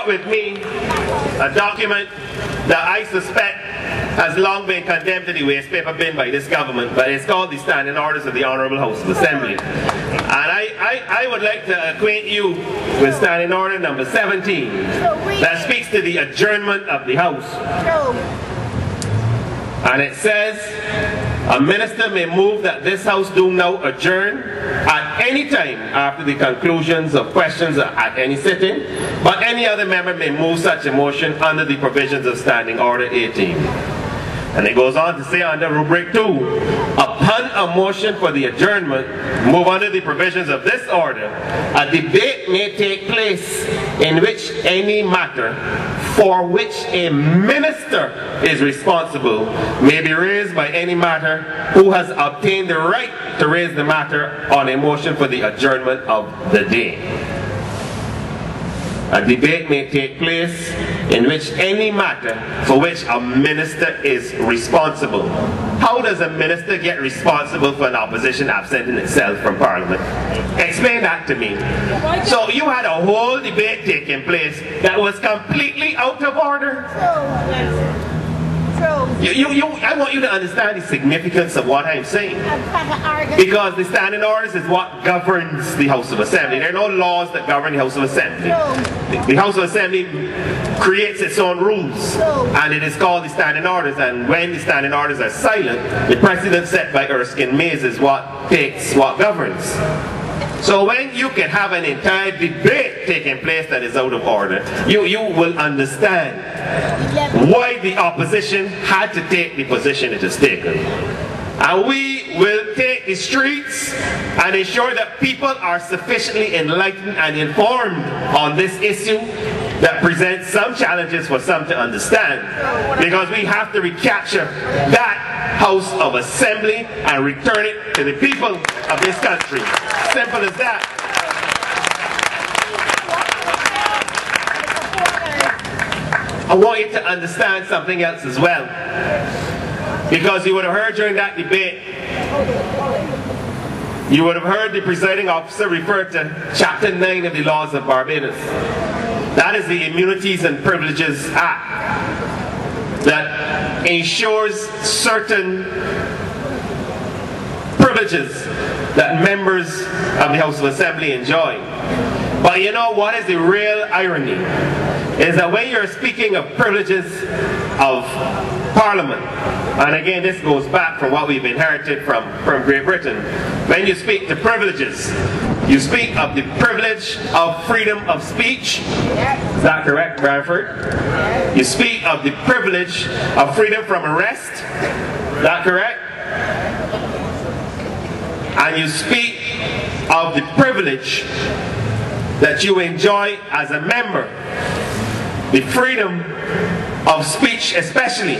brought with me a document that I suspect has long been condemned to the waste paper bin by this government, but it's called the Standing Orders of the Honourable House of Assembly. And I would like to acquaint you with Standing Order number 17 that speaks to the adjournment of the House. And it says, a minister may move that this House do now adjourn at any time after the conclusions of questions at any sitting, but any other member may move such a motion under the provisions of Standing Order 18. And it goes on to say under rubric 2, upon a motion for the adjournment, move under the provisions of this order, a debate may take place in which any matter for which a minister is responsible may be raised by any matter who has obtained the right to raise the matter on a motion for the adjournment of the day. A debate may take place in which any matter for which a minister is responsible. How does a minister get responsible for an opposition absenting itself from Parliament? Explain that to me. So you had a whole debate taking place that was completely out of order? I want you to understand the significance of what I'm saying. Because the Standing Orders is what governs the House of Assembly. There are no laws that govern the House of Assembly. The House of Assembly creates its own rules, and it is called the Standing Orders. And when the Standing Orders are silent, the precedent set by Erskine Mays is what governs. So when you can have an entire debate taking place that is out of order, you will understand why the opposition had to take the position it has taken. And we will take the streets and ensure that people are sufficiently enlightened and informed on this issue that presents some challenges for some to understand. Because we have to recapture that House of Assembly and return it to the people of this country. Simple as that. I want you to understand something else as well. Because you would have heard during that debate, you would have heard the presiding officer refer to Chapter 9 of the laws of Barbados. That is the Immunities and Privileges Act that ensures certain privileges that members of the House of Assembly enjoy. But you know what is the real irony? Is that when you're speaking of privileges of Parliament, and again this goes back from what we've inherited from Great Britain, when you speak to privileges, you speak of the privilege of freedom of speech. Is that correct, Bradford? You speak of the privilege of freedom from arrest. Is that correct? And you speak of the privilege that you enjoy as a member, the freedom of speech especially,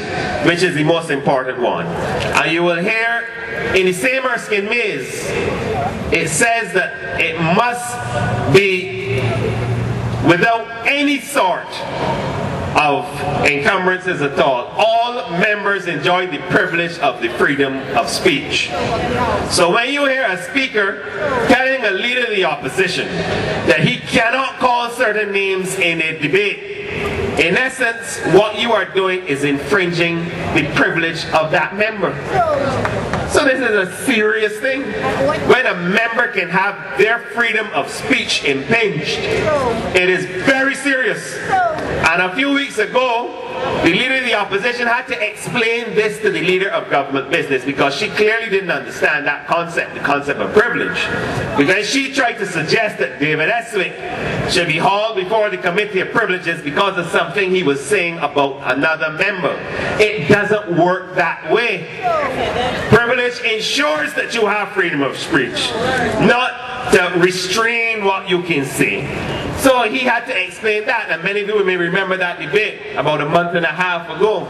which is the most important one. And you will hear in the same Erskine Mays, it says that it must be without any sort of encumbrances at all. All members enjoy the privilege of the freedom of speech. So when you hear a speaker telling a leader of the opposition that he cannot call certain names in a debate, in essence, what you are doing is infringing the privilege of that member. So this is a serious thing. When a member can have their freedom of speech impinged, it is very serious. And a few weeks ago, the leader of the opposition had to explain this to the leader of government business, because she clearly didn't understand that concept, the concept of privilege. Because she tried to suggest that David Eswick should be hauled before the Committee of Privileges because of something he was saying about another member. It doesn't work that way. Privilege ensures that you have freedom of speech, not to restrain what you can say. So he had to explain that, and many of you may remember that debate about a month and a half ago.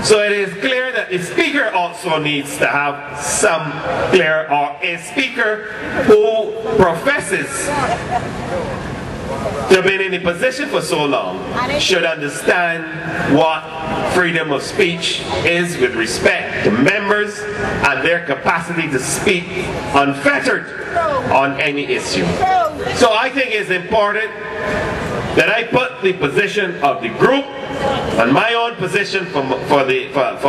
So it is clear that the speaker also needs to have some clear, or a speaker who professes to have been in the position for so long should understand what freedom of speech is with respect to members and their capacity to speak unfettered on any issue. So I think it's important that I put the position of the group and my own position for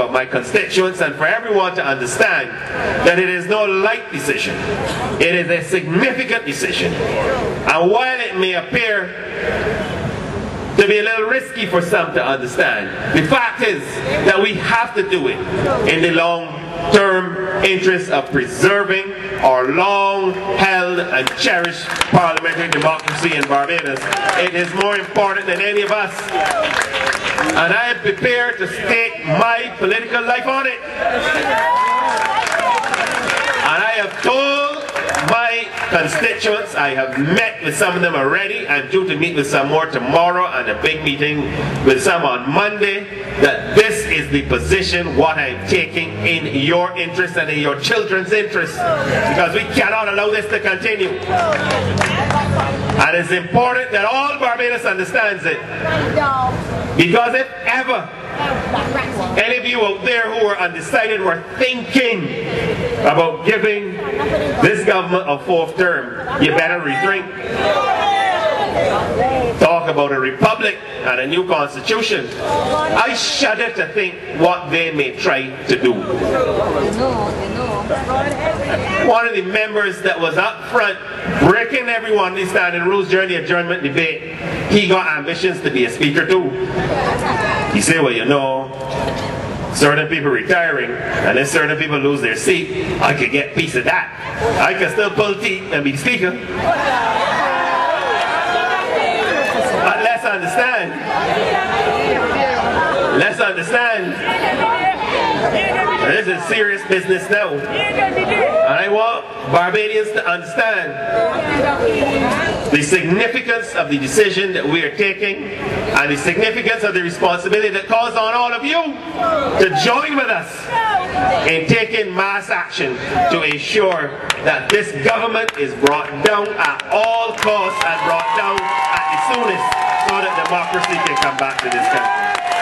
my constituents and for everyone to understand that it is no light decision. It is a significant decision. And while it may appear to be a little risky for some to understand, the fact is that we have to do it in the long-term interest of preserving our long-held and cherished parliamentary democracy in Barbados. It is more important than any of us. And I am prepared to stake my political life on it. And I have told my constituents, I have met with some of them already, I'm due to meet with some more tomorrow and a big meeting with some on Monday, that this is the position what I'm taking in your interest and in your children's interest, because we cannot allow this to continue. And it's important that all Barbados understands it, because if ever any of you out there who are undecided were thinking about giving this government a fourth term, you better rethink. Talk about a republic and a new constitution. I shudder to think what they may try to do. One of the members that was up front breaking everyone the standing rules during the adjournment debate, he got ambitions to be a speaker too. He said, well, you know, certain people retiring, and if certain people lose their seat, I could get a piece of that. I can still pull teeth and be speaker. But let's understand. Let's understand. This is serious business now. And I want Barbadians to understand the significance of the decision that we are taking and the significance of the responsibility that calls on all of you to join with us in taking mass action to ensure that this government is brought down at all costs and brought down at the soonest so that democracy can come back to this country.